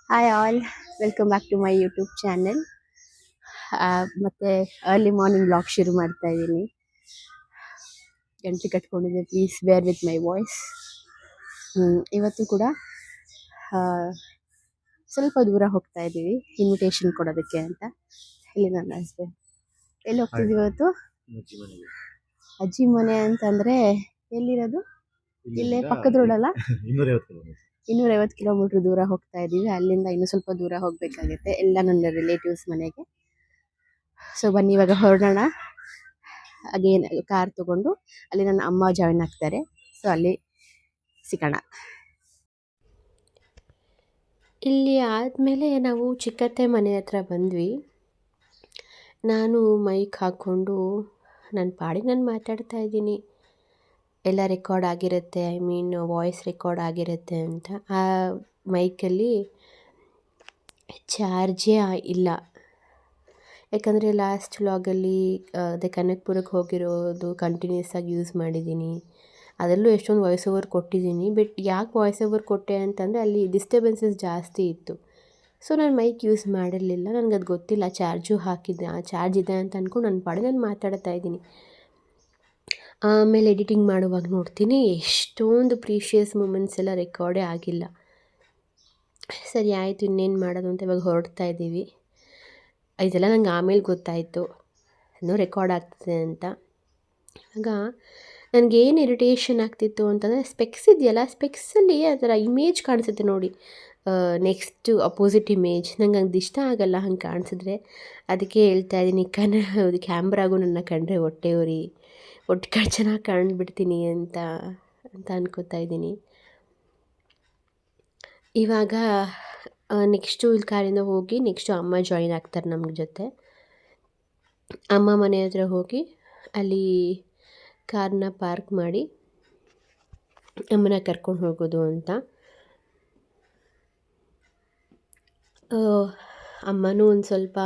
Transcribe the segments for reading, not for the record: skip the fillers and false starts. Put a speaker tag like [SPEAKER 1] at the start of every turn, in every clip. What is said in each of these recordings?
[SPEAKER 1] Hi all, welcome back to my YouTube channel. ಮತ್ತೆ early morning blog ಶುರು ಮಾಡ್ತಾ ಇದ್ದೀನಿ. ಗಂಟೆ ಕಟ್ಕೊಂಡಿದ್ದೆ, please bear with my voice. ಇವತ್ತು ಕೂಡ ಆ, ಸ್ವಲ್ಪ ದೂರ ಹೋಗ್ತಾ ಇದ್ದೀವಿ ಇನ್ವಿಟೇಷನ್ ಕೊಡೋದಕ್ಕೆ ಅಂತ. ಇಲ್ಲಿ ನನ್ನ ಹಸ್ಬೆಂಡ್. ಎಲ್ಲಿ ಹೋಗ್ತಿದ್ದೀವಿ ಇವತ್ತು? ಅಜ್ಜಿ ಮನೆ ಅಂತಂದ್ರೆ ಎಲ್ಲಿರೋದು? ಇಲ್ಲೇ ಪಕ್ಕದ ರೋಡಲ್ಲ. 250 ಕಿಲೋಮೀಟರ್ ದೂರ ಹೋಗ್ತಾ ಇದ್ದೀವಿ. ಅಲ್ಲಿಂದ ಇನ್ನೂ ಸ್ವಲ್ಪ ದೂರ ಹೋಗ್ಬೇಕಾಗತ್ತೆ, ಎಲ್ಲ ನನ್ನ ರಿಲೇಟಿವ್ಸ್ ಮನೆಗೆ. ಸೊ ಬನ್ನಿ ಇವಾಗ ಹೊರಡೋಣ. ಅಗೇನ್ ಕಾರ್ ತಗೊಂಡು ಅಲ್ಲಿ ನನ್ನ ಅಮ್ಮ ಜಾಯಿನ್ ಆಗ್ತಾರೆ. ಸೊ ಅಲ್ಲಿ ಸಿಗೋಣ. ಇಲ್ಲಿ ಆದಮೇಲೆ ನಾವು ಚಿಕ್ಕತ್ತೆ ಮನೆ ಹತ್ರ ಬಂದ್ವಿ. ನಾನು ಮೈಕ್ ಹಾಕ್ಕೊಂಡು ನನ್ನ ಪಾಡಿಗೆ ನಾನು ಮಾತಾಡ್ತಾ ಇದ್ದೀನಿ. ಎಲ್ಲ ರೆಕಾರ್ಡ್ ಆಗಿರುತ್ತೆ, ಐ ಮೀನ್ ವಾಯ್ಸ್ ರೆಕಾರ್ಡ್ ಆಗಿರುತ್ತೆ ಅಂತ. ಆ ಮೈಕಲ್ಲಿ ಚಾರ್ಜೇ ಇಲ್ಲ. ಯಾಕಂದರೆ ಲಾಸ್ಟ್ ವ್ಲಾಗಲ್ಲಿ ಅದೇ ಕನಕಪುರಕ್ಕೆ ಹೋಗಿರೋದು ಕಂಟಿನ್ಯೂಸ್ ಆಗಿ ಯೂಸ್ ಮಾಡಿದ್ದೀನಿ. ಅದರಲ್ಲೂ ಎಷ್ಟೊಂದು ವಾಯ್ಸ್ ಓವರ್ ಕೊಟ್ಟಿದ್ದೀನಿ. ಬಟ್ ಯಾಕೆ ವಾಯ್ಸ್ ಓವರ್ ಕೊಟ್ಟೆ ಅಂತಂದರೆ ಅಲ್ಲಿ ಡಿಸ್ಟರ್ಬೆನ್ಸಸ್ ಜಾಸ್ತಿ ಇತ್ತು. ಸೊ ನಾನು ಮೈಕ್ ಯೂಸ್ ಮಾಡಿರಲಿಲ್ಲ, ನನಗದು ಗೊತ್ತಿಲ್ಲ. ಚಾರ್ಜು ಹಾಕಿದ್ದೆ, ಚಾರ್ಜ್ ಇದೆ ಅಂತ ಅಂದ್ಕೊಂಡು ನನ್ನ ಪಾಡಿಗೆ ನಾನು ಮಾತಾಡ್ತಾ ಇದ್ದೀನಿ. ಆಮೇಲೆ ಎಡಿಟಿಂಗ್ ಮಾಡುವಾಗ ನೋಡ್ತೀನಿ ಎಷ್ಟೊಂದು ಪ್ರೀಷಿಯಸ್ ಮೂಮೆಂಟ್ಸ್ ಎಲ್ಲ ರೆಕಾರ್ಡೇ ಆಗಿಲ್ಲ. ಸರಿ ಆಯಿತು, ಇನ್ನೇನು ಮಾಡೋದು ಅಂತ ಇವಾಗ ಹೊರಡ್ತಾ ಇದ್ದೀವಿ. ಇದೆಲ್ಲ ನಂಗೆ ಆಮೇಲೆ ಗೊತ್ತಾಯಿತು ಇನ್ನೂ ರೆಕಾರ್ಡ್ ಆಗ್ತದೆ ಅಂತ. ಆಗ ನನಗೇನು ಇರಿಟೇಷನ್ ಆಗ್ತಿತ್ತು ಅಂತಂದರೆ ಸ್ಪೆಕ್ಸ್ ಇದೆಯಲ್ಲ, ಸ್ಪೆಕ್ಸಲ್ಲಿ ಆ ಥರ ಇಮೇಜ್ ಕಾಣಿಸುತ್ತೆ ನೋಡಿ, ನೆಕ್ಸ್ಟು ಅಪೋಸಿಟ್ ಇಮೇಜ್. ನಂಗೆ ಅದು ಇಷ್ಟ ಆಗಲ್ಲ ಹಂಗೆ ಕಾಣಿಸಿದ್ರೆ. ಅದಕ್ಕೆ ಹೇಳ್ತಾ ಇದ್ದೀನಿ, ಕ್ಯಾಮ್ರಾಗೂ ನನ್ನ ಕಂಡ್ರೆ ಹೊಟ್ಟೆ ಉರಿ, ಚೆನ್ನಾಗಿ ಕಾಣ್ಬಿಡ್ತೀನಿ ಅಂತ ಅನ್ಕೋತಾ ಇದ್ದೀನಿ. ಇವಾಗ ನೆಕ್ಸ್ಟು ಇಲ್ಲಿ ಕಾರಿಂದ ಹೋಗಿ ನೆಕ್ಸ್ಟು ಅಮ್ಮ ಜಾಯಿನ್ ಆಗ್ತಾರೆ ನಮ್ಮ ಜೊತೆ. ಅಮ್ಮ ಮನೆ ಹತ್ರ ಹೋಗಿ ಅಲ್ಲಿ ಕಾರ್ನ ಪಾರ್ಕ್ ಮಾಡಿ ಅಮ್ಮನ ಕರ್ಕೊಂಡು ಹೋಗೋದು ಅಂತ. ಅಮ್ಮನೂ ಒಂದು ಸ್ವಲ್ಪ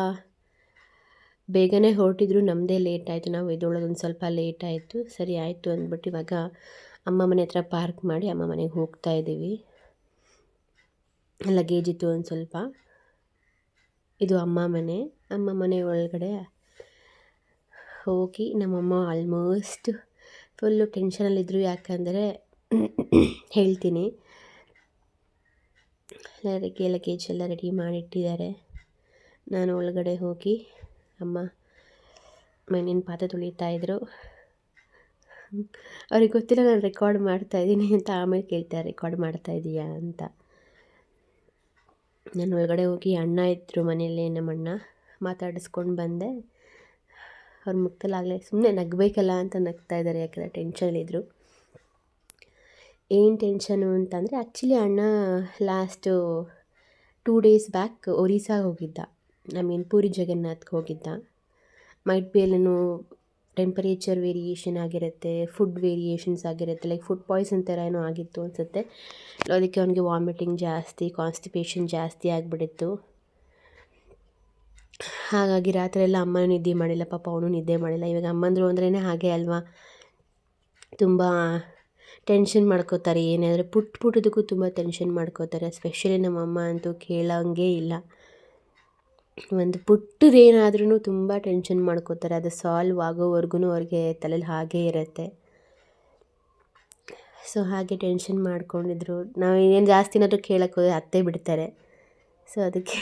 [SPEAKER 1] ಬೇಗನೆ ಹೊರಟಿದ್ರು, ನಮ್ಮದೇ ಲೇಟ್ ಆಯಿತು. ನಾವು ಎದ್ದೊಳೋದು ಒಂದು ಸ್ವಲ್ಪ ಲೇಟ್ ಆಯಿತು. ಸರಿ ಆಯಿತು ಅಂದ್ಬಿಟ್ಟು ಇವಾಗ ಅಮ್ಮ ಮನೆ ಹತ್ರ ಪಾರ್ಕ್ ಮಾಡಿ ಅಮ್ಮ ಮನೆಗೆ ಹೋಗ್ತಾ ಇದ್ದೀವಿ. ಲಗೇಜ್ ಇತ್ತು ಒಂದು ಸ್ವಲ್ಪ. ಇದು ಅಮ್ಮ ಮನೆ ಒಳಗಡೆ ಹೋಗಿ ನಮ್ಮಮ್ಮ ಆಲ್ಮೋಸ್ಟ್ ಫುಲ್ಲು ಟೆನ್ಷನಲ್ಲಿದ್ದರು. ಯಾಕಂದರೆ ಹೇಳ್ತೀನಿ, ಲಗೇಜ್ ಎಲ್ಲ ರೆಡಿ ಮಾಡಿಟ್ಟಿದ್ದಾರೆ. ನಾನು ಒಳಗಡೆ ಹೋಗಿ ಅಮ್ಮ ಮಣ್ಣಿನ ಪಾತ್ರೆ ತೊಳಿತಾಯಿದ್ರು. ಅವ್ರಿಗೆ ಗೊತ್ತಿಲ್ಲ ನಾನು ರೆಕಾರ್ಡ್ ಮಾಡ್ತಾಯಿದ್ದೀನಿ ಅಂತ. ಆಮೇಲೆ ಕೇಳ್ತಾರೆ, ರೆಕಾರ್ಡ್ ಮಾಡ್ತಾಯಿದ್ದೀಯಾ ಅಂತ. ನಾನು ಒಳಗಡೆ ಹೋಗಿ ಅಣ್ಣ ಇದ್ದರು ಮನೆಯಲ್ಲೇ, ನಮ್ಮ ಅಣ್ಣ ಮಾತಾಡಿಸ್ಕೊಂಡು ಬಂದೆ. ಅವ್ರ ಮುಕ್ತಲಾಗಲೇ ಸುಮ್ಮನೆ ನಗಬೇಕಲ್ಲ ಅಂತ ನಗ್ತಾ ಇದ್ದಾರೆ, ಯಾಕಂದರೆ ಟೆನ್ಷನಲ್ಲಿದ್ದರು. ಏನು ಟೆನ್ಷನು ಅಂತಂದರೆ ಆ್ಯಕ್ಚುಲಿ ಅಣ್ಣ ಲಾಸ್ಟು 2 ಡೇಸ್ ಬ್ಯಾಕ್ ಒರಿಸ್ಸಾಗೆ ಹೋಗಿದ್ದ. ಐ ಮೀನ್ ಪೂರಿ ಜಗನ್ನಾಥ್ಗೆ ಹೋಗಿದ್ದ. ಮೈಟ್ ಬಿ ಎಲ್ಲೂ ಟೆಂಪರೇಚರ್ ವೇರಿಯೇಷನ್ ಆಗಿರುತ್ತೆ, ಫುಡ್ ವೇರಿಯೇಷನ್ಸ್ ಆಗಿರುತ್ತೆ, ಲೈಕ್ ಫುಡ್ ಪಾಯ್ಸನ್ ಥರ ಏನೋ ಆಗಿತ್ತು ಅನಿಸುತ್ತೆ. ಅದಕ್ಕೆ ಅವನಿಗೆ ವಾಮಿಟಿಂಗ್ ಜಾಸ್ತಿ, ಕಾನ್ಸ್ಟಿಪೇಷನ್ ಜಾಸ್ತಿ ಆಗಿಬಿಟ್ಟಿತ್ತು. ಹಾಗಾಗಿ ರಾತ್ರಿ ಎಲ್ಲ ಅಮ್ಮನೂ ನಿದ್ದೆ ಮಾಡಿಲ್ಲ, ಪಾಪ ಅವನು ನಿದ್ದೆ ಮಾಡಿಲ್ಲ. ಇವಾಗ ಅಮ್ಮಂದರು ಅಂದ್ರೇ ಹಾಗೆ ಅಲ್ವಾ, ತುಂಬ ಟೆನ್ಷನ್ ಮಾಡ್ಕೋತಾರೆ. ಏನಾದರೂ ಪುಟ್ಟದಕ್ಕೂ ತುಂಬ ಟೆನ್ಷನ್ ಮಾಡ್ಕೋತಾರೆ. ಎಸ್ಪೆಷಲಿ ನಮ್ಮಮ್ಮ ಅಂತೂ ಕೇಳೋಂಗೇ ಇಲ್ಲ. ಒಂದು ಪುಟ್ಟದೇನಾದ್ರೂ ತುಂಬ ಟೆನ್ಷನ್ ಮಾಡ್ಕೋತಾರೆ. ಅದು ಸಾಲ್ವ್ ಆಗೋವರೆಗೂ ಅವ್ರಿಗೆ ತಲೆಯಲ್ಲಿ ಹಾಗೇ ಇರುತ್ತೆ. ಸೊ ಹಾಗೆ ಟೆನ್ಷನ್ ಮಾಡ್ಕೊಂಡಿದ್ರು. ನಾವು ಏನು ಜಾಸ್ತಿ ಏನಾದರೂ ಕೇಳೋಕ್ಕೆ ಹೋದರೆ ಅತ್ತೆ ಬಿಡ್ತಾರೆ. ಸೊ ಅದಕ್ಕೆ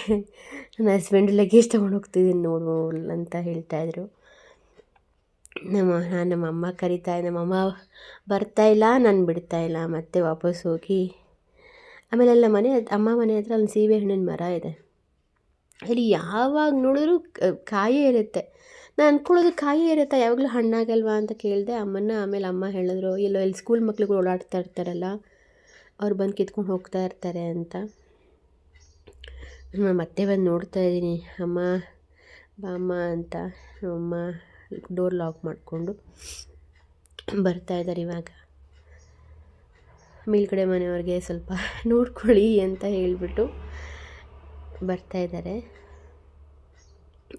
[SPEAKER 1] ನನ್ನ ಹಸ್ಬೆಂಡ್ ಲಗೇಜ್ ತೊಗೊಂಡು ಹೋಗ್ತಿದ್ದೀನಿ ನೋಡು ಅಂತ ಹೇಳ್ತಾಯಿದ್ರು. ನಮ್ಮಮ್ಮ ನಮ್ಮಮ್ಮ ಬರ್ತಾಯಿಲ್ಲ, ನಾನು ಬಿಡ್ತಾಯಿಲ್ಲ. ಮತ್ತೆ ವಾಪಸ್ ಹೋಗಿ ಆಮೇಲೆ ಅಮ್ಮ ಮನೆ ಹತ್ರ ಒಂದು ಸೀಬೆ ಹಣ್ಣಿನ ಮರ ಇದೆ. ಅಲ್ಲಿ ಯಾವಾಗ ನೋಡಿದ್ರು ಕಾಯೇ ಇರುತ್ತೆ. ನಾನು ಅಂದ್ಕೊಳ್ಳೋದು ಕಾಯೇ ಇರುತ್ತೆ, ಯಾವಾಗಲೂ ಹಣ್ಣಾಗಲ್ವಾ ಅಂತ ಕೇಳಿದೆ ಅಮ್ಮನ. ಆಮೇಲೆ ಅಮ್ಮ ಹೇಳಿದ್ರು, ಎಲ್ಲಿ ಸ್ಕೂಲ್ ಮಕ್ಳುಗಳು ಓಡಾಡ್ತಾ ಇರ್ತಾರಲ್ಲ, ಅವ್ರು ಬಂದು ಕಿತ್ಕೊಂಡು ಹೋಗ್ತಾ ಇರ್ತಾರೆ ಅಂತ. ಮತ್ತೆ ಬಂದು ನೋಡ್ತಾ ಇದ್ದೀನಿ, ಅಮ್ಮ ಬಾ ಅಮ್ಮ ಅಂತ. ಅಮ್ಮ ಡೋರ್ ಲಾಕ್ ಮಾಡಿಕೊಂಡು ಬರ್ತಾಯಿದ್ದಾರೆ. ಇವಾಗ ಮೇಲ್ಗಡೆ ಮನೆಯವ್ರಿಗೆ ಸ್ವಲ್ಪ ನೋಡ್ಕೊಳ್ಳಿ ಅಂತ ಹೇಳಿಬಿಟ್ಟು ಬರ್ತಾಯಿದ್ದಾರೆ.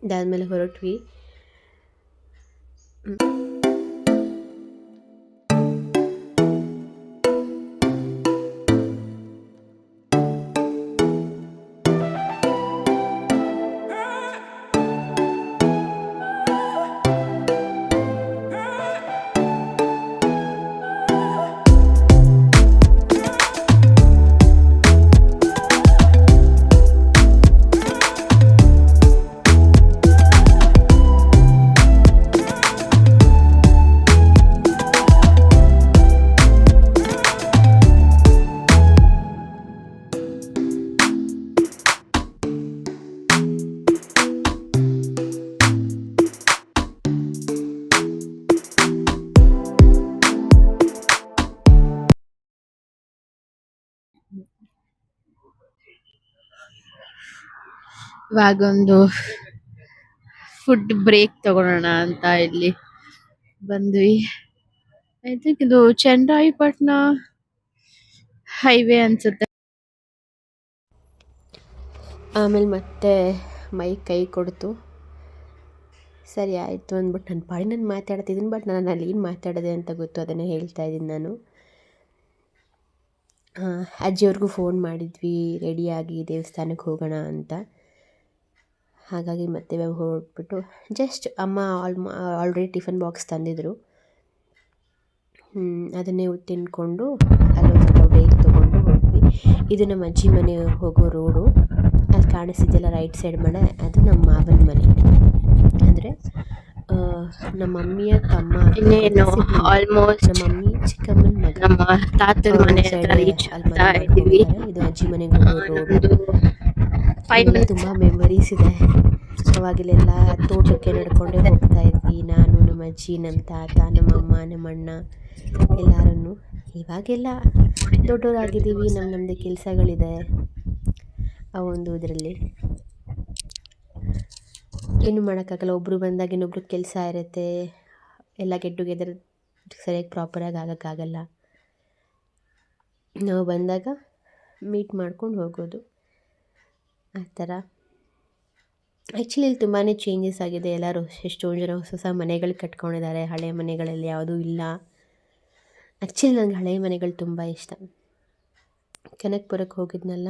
[SPEAKER 1] ಇದಾದಮೇಲೆ ಹೊರಟ್ವಿ. ಇವಾಗೊಂದು ಫುಡ್ ಬ್ರೇಕ್ ತಗೊಳ್ಳೋಣ ಅಂತ ಇಲ್ಲಿ ಬಂದ್ವಿ. ಐ ಥಿಂಕ್ ಇದು ಚನ್ನರಾಯಪಟ್ಟಣ ಹೈವೇ ಅನ್ಸುತ್ತೆ. ಆಮೇಲೆ ಮತ್ತೆ ಮೈ ಕೈ ಕೊಡ್ತು. ಸರಿ ಆಯಿತು ಅಂದ್ಬಿಟ್ಟು ನನ್ನ ಪಾಡಿ ನಾನು ಮಾತಾಡ್ತಿದ್ದೀನಿ. ಬಟ್ ನಾನು ಅಲ್ಲಿ ಏನು ಮಾತಾಡಿದೆ ಅಂತ ಗೊತ್ತು, ಅದನ್ನೇ ಹೇಳ್ತಾ ಇದ್ದೀನಿ ನಾನು. ಅಜ್ಜಿಯವ್ರಿಗೂ ಫೋನ್ ಮಾಡಿದ್ವಿ ರೆಡಿಯಾಗಿ ದೇವಸ್ಥಾನಕ್ಕೆ ಹೋಗೋಣ ಅಂತ. ಹಾಗಾಗಿ ಮತ್ತೆ ಇವಾಗ ಹೊರಟ್ಬಿಟ್ಟು ಜಸ್ಟ್ ಅಮ್ಮ ಆಲ್ರೆಡಿ ಟಿಫನ್ ಬಾಕ್ಸ್ ತಂದಿದ್ರು, ಅದನ್ನೇ ತಿಂದ್ಕೊಂಡು ಅಲ್ಲೊಂದು ಸ್ವಲ್ಪ ಬ್ರೇಕ್ ತೊಗೊಂಡು ಹೋದ್ವಿ. ಇದು ನಮ್ಮ ಅಜ್ಜಿ ಮನೆ ಹೋಗೋ ರೋಡು. ಅಲ್ಲಿ ಕಾಣಿಸ್ತಿದ್ದೆಲ್ಲ ರೈಟ್ ಸೈಡ್ ಮನೆ, ಅದು ನಮ್ಮ ಮಾವನ ಮನೆ. ಅಂದರೆ ನಮ್ಮ ಮಮ್ಮಿಯ ತಮ್ಮ, ಇನ್ನೇನು ಆಲ್ಮೋಸ್ಟ್ ನಮ್ಮ ಮಮ್ಮಿ ಚಿಕ್ಕಮ್ಮನ ಮಗ, ನಮ್ಮ ತಾತನ ಮನೆ ಹತ್ರ ರೀಚ್ ಆಗ್ತಾ ಇದ್ದೀವಿ. ಇದು ಅಜ್ಜಿ ಮನೆಗೆ ಹೋಗೋ ರೋಡು. ತುಂಬ ಮೆಮೊರೀಸ್ ಇದೆ. ಅವಾಗಲೆಲ್ಲ ತೋಟಕ್ಕೆ ನಡ್ಕೊಂಡೇ ಹೋಗ್ತಾ ಇದ್ವಿ, ನಾನು, ನಮ್ಮ ಅಜ್ಜಿ, ನಮ್ಮ ತಾತ, ನಮ್ಮಮ್ಮ, ನಮ್ಮಣ್ಣ ಎಲ್ಲರೂ. ಇವಾಗೆಲ್ಲ ದೊಡ್ಡವರಾಗಿದ್ದೀವಿ, ನಮ್ಮದೇ ಕೆಲಸಗಳಿದೆ. ಆ ಒಂದು ಇದರಲ್ಲಿ ಏನು ಮಾಡೋಕ್ಕಾಗಲ್ಲ. ಒಬ್ಬರು ಬಂದಾಗ ಇನ್ನೊಬ್ರು ಕೆಲಸ ಇರುತ್ತೆ, ಎಲ್ಲ ಗೆಟ್ ಟುಗೆದರ್ ಸರಿಯಾಗಿ ಪ್ರಾಪರಾಗಿ ಆಗೋಕ್ಕಾಗಲ್ಲ. ನಾವು ಬಂದಾಗ ಮೀಟ್ ಮಾಡ್ಕೊಂಡು ಹೋಗೋದು, ಆ ಥರ. ಆ್ಯಕ್ಚುಲಿ ಇಲ್ಲಿ ತುಂಬಾ ಚೇಂಜಸ್ ಆಗಿದೆ. ಎಲ್ಲರೂ ಎಷ್ಟೊಂದು ಜನ ಹೊಸ ಹೊಸ ಮನೆಗಳು ಕಟ್ಕೊಂಡಿದ್ದಾರೆ. ಹಳೆಯ ಮನೆಗಳಲ್ಲಿ ಯಾವುದೂ ಇಲ್ಲ. ಆ್ಯಕ್ಚುಲಿ ನನಗೆ ಹಳೆಯ ಮನೆಗಳು ತುಂಬ ಇಷ್ಟ. ಕನಕಪುರಕ್ಕೆ ಹೋಗಿದ್ನಲ್ಲ,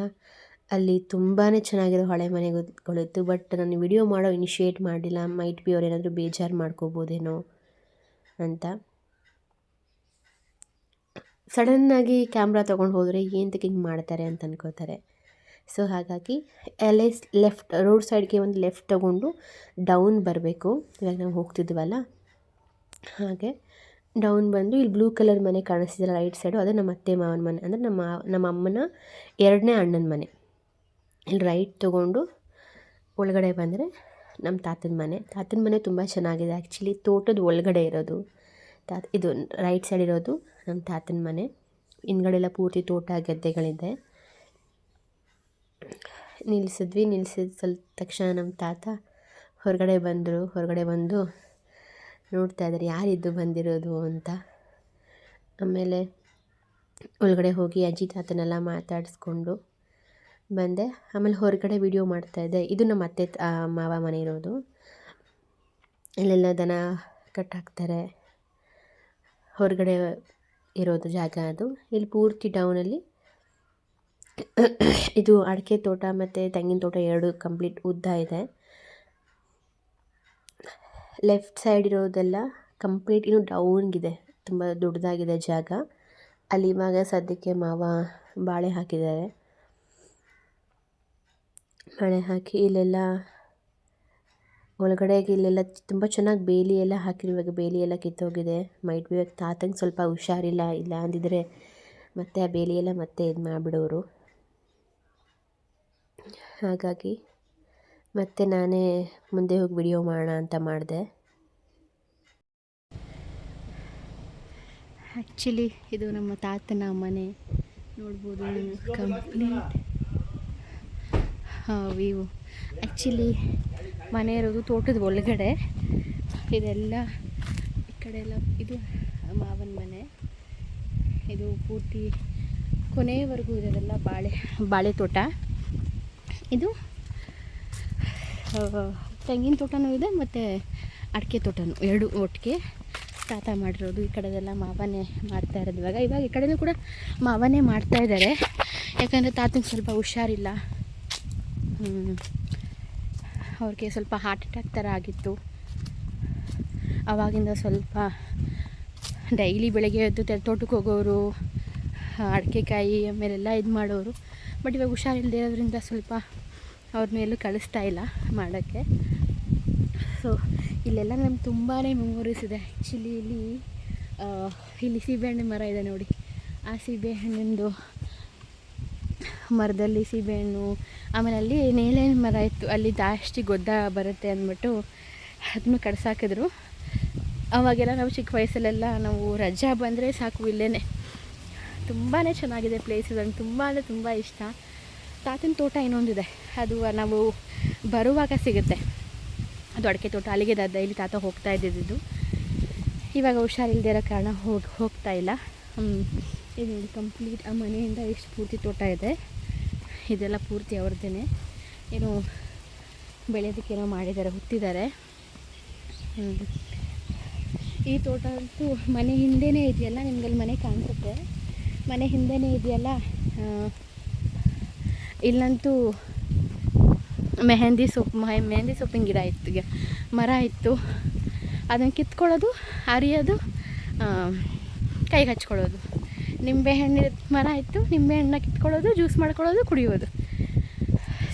[SPEAKER 1] ಅಲ್ಲಿ ತುಂಬಾ ಚೆನ್ನಾಗಿರೋ ಹಳೆ ಮನೆಗಳಿತ್ತು. ಬಟ್ ನಾನು ವಿಡಿಯೋ ಮಾಡೋ ಇನಿಷಿಯೇಟ್ ಮಾಡಲಿಲ್ಲ. ಮೈಟ್ ಬಿ ಅವ್ರು ಏನಾದರೂ ಬೇಜಾರು ಮಾಡ್ಕೋಬೋದೇನೋ ಅಂತ. ಸಡನ್ನಾಗಿ ಕ್ಯಾಮ್ರಾ ತೊಗೊಂಡು ಹೋದರೆ ಏನಕ್ಕೆ ಹಿಂಗೆ ಮಾಡ್ತಾರೆ ಅಂತ ಅನ್ಕೋತಾರೆ. ಸೊ ಹಾಗಾಗಿ ಅಲ್ಲೇ ಲೆಫ್ಟ್ ರೋಡ್ ಸೈಡ್ಗೆ ಒಂದು ಲೆಫ್ಟ್ ತೊಗೊಂಡು ಡೌನ್ ಬರಬೇಕು. ಇವಾಗ ನಾವು ಹೋಗ್ತಿದ್ವಲ್ಲ, ಹಾಗೆ ಡೌನ್ ಬಂದು ಇಲ್ಲಿ ಬ್ಲೂ ಕಲರ್ ಮನೆ ಕಾಣಿಸ್ತಿದ್ದಲ್ಲ ರೈಟ್ ಸೈಡು, ಅದು ನಮ್ಮ ಅತ್ತೆ ಮಾವನ ಮನೆ. ಅಂದರೆ ನಮ್ಮ ಅಮ್ಮನ ಎರಡನೇ ಅಣ್ಣನ ಮನೆ. ಇಲ್ಲಿ ರೈಟ್ ತೊಗೊಂಡು ಒಳಗಡೆ ಬಂದರೆ ನಮ್ಮ ತಾತನ ಮನೆ. ತಾತನ ಮನೆ ತುಂಬ ಚೆನ್ನಾಗಿದೆ. ಆ್ಯಕ್ಚುಲಿ ತೋಟದ ಒಳಗಡೆ ಇರೋದು ಇದು ರೈಟ್ ಸೈಡ್ ಇರೋದು ನಮ್ಮ ತಾತನ ಮನೆ. ಹಿಂದ್ಗಡೆ ಎಲ್ಲ ಪೂರ್ತಿ ತೋಟ ಗದ್ದೆಗಳಿದೆ. ನಿಲ್ಲಿಸಿದ ಸ್ವಲ್ಪ ತಕ್ಷಣ ನಮ್ಮ ತಾತ ಹೊರಗಡೆ ಬಂದರು. ಹೊರಗಡೆ ಬಂದು ನೋಡ್ತಾ ಇದ್ದಾರೆ ಯಾರಿದ್ದು ಬಂದಿರೋದು ಅಂತ. ಆಮೇಲೆ ಒಳಗಡೆ ಹೋಗಿ ಅಜ್ಜಿ ತಾತನೆಲ್ಲ ಮಾತಾಡಿಸ್ಕೊಂಡು ಬಂದೆ. ಆಮೇಲೆ ಹೊರಗಡೆ ವಿಡಿಯೋ ಮಾಡ್ತಾಯಿದ್ದೆ. ಇದು ನಮ್ಮ ಅತ್ತೆ ಮಾವ ಮನೆ ಇರೋದು. ಇಲ್ಲೆಲ್ಲ ದನ ಕಟ್ಟಾಕ್ತಾರೆ, ಹೊರಗಡೆ ಇರೋದು ಜಾಗ ಅದು. ಇಲ್ಲಿ ಪೂರ್ತಿ ಡೌನಲ್ಲಿ ಇದು ಅಡಿಕೆ ತೋಟ ಮತ್ತು ತೆಂಗಿನ ತೋಟ ಎರಡು ಕಂಪ್ಲೀಟ್ ಉದ್ದ ಇದೆ. ಲೆಫ್ಟ್ ಸೈಡ್ ಇರೋದೆಲ್ಲ ಕಂಪ್ಲೀಟ್ ಇನ್ನೂ ಡೌನ್ಗಿದೆ, ತುಂಬ ದೊಡ್ಡದಾಗಿದೆ ಜಾಗ. ಅಲ್ಲಿ ಇವಾಗ ಸದ್ಯಕ್ಕೆ ಮಾವ ಬಾಳೆ ಹಾಕಿದ್ದಾರೆ. ಬಾಳೆ ಹಾಕಿ ಇಲ್ಲೆಲ್ಲ ಒಳಗಡೆಗೆ ಇಲ್ಲೆಲ್ಲ ತುಂಬ ಚೆನ್ನಾಗಿ ಬೇಲಿ ಎಲ್ಲ ಹಾಕಿದ್ರು. ಇವಾಗ ಬೇಲಿ ಎಲ್ಲ ಕಿತ್ತೋಗಿದೆ. ಮೈಟ್ ಬಿ ತಾತಂಗೆ ಸ್ವಲ್ಪ ಹುಷಾರಿಲ್ಲ, ಇಲ್ಲ ಅಂದಿದ್ರೆ ಮತ್ತೆ ಆ ಬೇಲಿ ಎಲ್ಲ ಮತ್ತೆ ಇದು ಮಾಡಿಬಿಡೋರು. ಹಾಗಾಗಿ ಮತ್ತೆ ನಾನೇ ಮುಂದೆ ಹೋಗಿ ವಿಡಿಯೋ ಮಾಡೋಣ ಅಂತ ಮಾಡಿದೆ. ಆ್ಯಕ್ಚುಲಿ ಇದು ನಮ್ಮ ತಾತನ ಮನೆ ನೋಡ್ಬೋದು ಕಂಪ್ಲೀಟ್ ವ್ಯೂ. ಆ್ಯಕ್ಚುಲಿ ಮನೆ ಇರೋದು ತೋಟದ ಒಳಗಡೆ. ಇದೆಲ್ಲ ಈ ಕಡೆ ಎಲ್ಲ ಇದು ಮಾವನ ಮನೆ. ಇದು ಪೂರ್ತಿ ಕೊನೆಯವರೆಗೂ ಇದೆಲ್ಲ ಬಾಳೆ ತೋಟ. ಇದು ತೆಂಗಿನ ತೋಟನೂ ಇದೆ ಮತ್ತು ಅಡಿಕೆ ತೋಟನೂ ಎರಡು ಒಟ್ಟಿಗೆ ತಾತ ಮಾಡಿರೋದು. ಈ ಕಡೆದೆಲ್ಲ ಮಾವನೇ ಮಾಡ್ತಾ ಇರೋದು. ಇವಾಗ ಈ ಕಡೆಯೂ ಕೂಡ ಮಾವನೇ ಮಾಡ್ತಾಯಿದ್ದಾರೆ. ಯಾಕಂದರೆ ತಾತಂಗೆ ಸ್ವಲ್ಪ ಹುಷಾರಿಲ್ಲ, ಅವ್ರಿಗೆ ಸ್ವಲ್ಪ ಹಾರ್ಟ್ ಅಟ್ಯಾಕ್ ಥರ ಆಗಿತ್ತು. ಆವಾಗಿಂದ ಸ್ವಲ್ಪ ಡೈಲಿ ಬೆಳಗ್ಗೆ ಎದ್ದು ತೋಟಕ್ಕೆ ಹೋಗೋರು, ಅಡಿಕೆಕಾಯಿ ಆಮೇಲೆಲ್ಲ ಇದು ಮಾಡೋರು. ಬಟ್ ಇವಾಗ ಹುಷಾರಿಲ್ಲದೆ ಇರೋದ್ರಿಂದ ಸ್ವಲ್ಪ ಅವ್ರ ಮೇಲೂ ಕಳಿಸ್ತಾ ಇಲ್ಲ ಮಾಡೋಕ್ಕೆ. ಸೊ ಇಲ್ಲೆಲ್ಲ ನಮ್ಗೆ ತುಂಬಾ ಮೆಮೊರೀಸ್ ಇದೆ. ಆ್ಯಕ್ಚುಲಿ ಇಲ್ಲಿ ಸೀಬೆಹಣ್ಣಿನ ಮರ ಇದೆ ನೋಡಿ. ಆ ಸೀಬೆಹಣ್ಣಿಂದು ಮರದಲ್ಲಿ ಸೀಬೆಹಣ್ಣು, ಆಮೇಲೆ ಅಲ್ಲಿ ನೇಲೇನ ಮರ ಇತ್ತು. ಅಲ್ಲಿ ಜಾಸ್ತಿ ಗೊದ್ದ ಬರುತ್ತೆ ಅಂದ್ಬಿಟ್ಟು ಅದನ್ನು ಕಡ್ಸಾಕಿದ್ರು. ಅವಾಗೆಲ್ಲ ನಾವು ಚಿಕ್ಕ ವಯಸ್ಸಲ್ಲೆಲ್ಲ ನಾವು ರಜಾ ಬಂದರೆ ಸಾಕು ಇಲ್ಲೇ. ತುಂಬಾ ಚೆನ್ನಾಗಿದೆ ಪ್ಲೇಸ್. ನನಗೆ ತುಂಬ ಅಂದರೆ ತುಂಬ ಇಷ್ಟ. ತಾತನ ತೋಟ ಇನ್ನೊಂದಿದೆ, ಅದು ನಾವು ಬರುವಾಗ ಸಿಗುತ್ತೆ. ಅದು ಅಡಿಕೆ ತೋಟ, ಅಲ್ಲಿಗೆ ಡೈಲಿ ತಾತ ಹೋಗ್ತಾ ಇದ್ದಿದ್ದು. ಇವಾಗ ಹುಷಾರಿಲ್ಲದೆ ಇರೋ ಕಾರಣ ಹೋಗ್ತಾ ಇಲ್ಲ. ಇದು ಕಂಪ್ಲೀಟ್ ಆ ಮನೆಯಿಂದ ಇಷ್ಟು ಪೂರ್ತಿ ತೋಟ ಇದೆ, ಇದೆಲ್ಲ ಪೂರ್ತಿ ಅವ್ರದ್ದೇ. ಏನೋ ಬೆಳೆಯೋದಕ್ಕೇನೋ ಮಾಡಿದ್ದಾರೆ, ಹುತ್ತಿದ್ದಾರೆ. ಈ ತೋಟ ಅಂತೂ ಮನೆ ಹಿಂದೆಯೇ ಇದೆಯಲ್ಲ, ನಿಮಗಲ್ಲಿ ಮನೆ ಕಾಣಿಸುತ್ತೆ, ಮನೆ ಹಿಂದೆಯೇ ಇದೆಯಲ್ಲ. ಇಲ್ಲಂತೂ ಮೆಹಂದಿ ಸೊಪ್ಪಿನ ಗಿಡ ಇತ್ತು, ಮರ ಇತ್ತು. ಅದನ್ನು ಕಿತ್ಕೊಳ್ಳೋದು, ಅರಿಯೋದು, ಕೈಗೆ ಹಚ್ಕೊಳ್ಳೋದು. ನಿಂಬೆಹಣ್ಣು ಮರ ಇತ್ತು, ನಿಂಬೆಹಣ್ಣನ್ನ ಕಿತ್ಕೊಳ್ಳೋದು, ಜ್ಯೂಸ್ ಮಾಡ್ಕೊಳ್ಳೋದು, ಕುಡಿಯೋದು.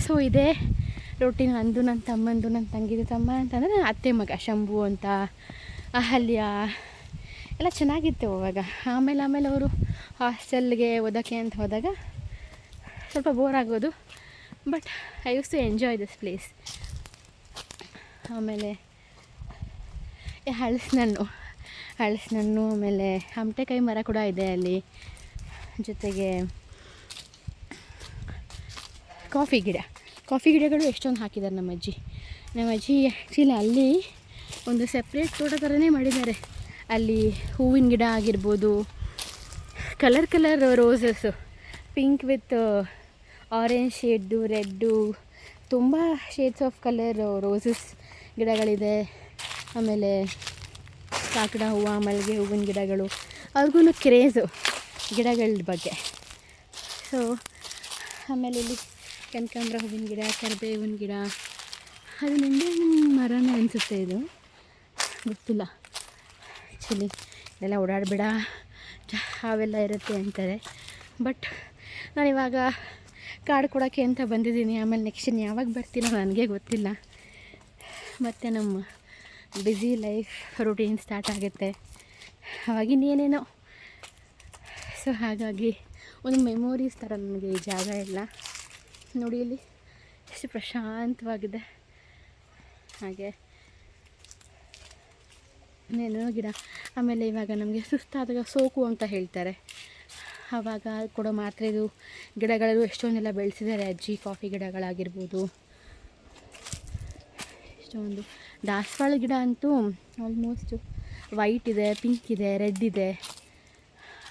[SPEAKER 1] ಸೊ ಇದೇ ರೊಟೀನ್ ನಂದು, ನನ್ನ ತಮ್ಮಂದು. ನನ್ನ ತಂಗಿದು ತಮ್ಮ ಅಂತಂದರೆ ನನ್ನ ಅತ್ತೆ ಮಗ ಶಂಭು ಅಂತ, ಅಹಲ್ಯ ಎಲ್ಲ ಚೆನ್ನಾಗಿತ್ತು ಅವಾಗ. ಆಮೇಲೆ ಅವರು ಹಾಸ್ಟೆಲ್ಗೆ ಓದೋಕ್ಕೆ ಅಂತ ಹೋದಾಗ ಸ್ವಲ್ಪ ಬೋರ್ ಆಗೋದು. But I used to enjoy this place. ಆಮೇಲೆ ಹಲಸಿನಣ್ಣು, ಆಮೇಲೆ ಹಮಟೆಕಾಯಿ ಮರ ಕೂಡ ಇದೆ ಅಲ್ಲಿ. ಜೊತೆಗೆ ಕಾಫಿ ಗಿಡಗಳು ಎಷ್ಟೊಂದು ಹಾಕಿದ್ದಾರೆ ನಮ್ಮ ಅಜ್ಜಿ ಆ್ಯಕ್ಚುಲಿ ಅಲ್ಲಿ ಒಂದು ಸೆಪ್ರೇಟ್ ತೋಟ ಥರನೇ ಮಾಡಿದ್ದಾರೆ. ಅಲ್ಲಿ ಹೂವಿನ ಗಿಡ ಆಗಿರ್ಬೋದು, colour roses, pink with orange shade, red, ತುಂಬ ಶೇಡ್ಸ್ ಆಫ್ ಕಲರ್ ರೋಸಸ್ ಗಿಡಗಳಿದೆ. ಆಮೇಲೆ ಕಾಕಡ ಹೂವು, ಮಲ್ಲಿಗೆ ಹೂವಿನ ಗಿಡಗಳು, ಅವ್ರಿಗೂ ಕ್ರೇಜು ಗಿಡಗಳ ಬಗ್ಗೆ. ಸೊ ಆಮೇಲೆ ಇಲ್ಲಿ ಕನಕಾಂಬರ ಹೂವಿನ ಗಿಡ, ಕರಿಬೇವಿನ ಗಿಡ, ಅದು ನಿಂಬೆ ಮರನೇ ಅನಿಸುತ್ತೆ, ಇದು ಗೊತ್ತಿಲ್ಲ ಆ್ಯಕ್ಚುಲಿ. ಇದೆಲ್ಲ ಓಡಾಡಬೇಡ, ಅವೆಲ್ಲ ಇರುತ್ತೆ ಅಂತಾರೆ. ಬಟ್ ನಾನಿವಾಗ ಕಾರ್ಡ್ ಕೊಡೋಕ್ಕೆ ಅಂತ ಬಂದಿದ್ದೀನಿ. ಆಮೇಲೆ ನೆಕ್ಸ್ಟ್ ಯಾವಾಗ ಬರ್ತೀನೋ ನನಗೆ ಗೊತ್ತಿಲ್ಲ. ಮತ್ತು ನಮ್ಮ ಬ್ಯುಸಿ ಲೈಫ್ ರೂಟೀನ್ ಸ್ಟಾರ್ಟ್ ಆಗುತ್ತೆ, ಅವಾಗಿನ್ನೇನೇನೋ. ಸೊ ಹಾಗಾಗಿ ಒಂದು ಮೆಮೊರೀಸ್ ಥರ ನನಗೆ ಈ ಜಾಗ ಎಲ್ಲ. ನೋಡಿ ಇಲ್ಲಿ ಎಷ್ಟು ಪ್ರಶಾಂತವಾಗಿದೆ. ಹಾಗೆ ಇನ್ನೇನೋ ಗಿಡ. ಆಮೇಲೆ ಇವಾಗ ನಮಗೆ ಸುಸ್ತಾದಾಗ ಸೋಕು ಅಂತ ಹೇಳ್ತಾರೆ, ಆವಾಗ ಕೊಡೋ ಮಾತ್ರೆ. ಇದು ಗಿಡಗಳು ಎಷ್ಟೊಂದೆಲ್ಲ ಬೆಳೆಸಿದ್ದಾರೆ ಅಜ್ಜಿ, ಕಾಫಿ ಗಿಡಗಳಾಗಿರ್ಬೋದು. ಎಷ್ಟೊಂದು ದಾಸವಾಳ ಗಿಡ ಅಂತೂ ಆಲ್ಮೋಸ್ಟ್ ವೈಟ್ ಇದೆ, ಪಿಂಕ್ ಇದೆ, ರೆಡ್ ಇದೆ.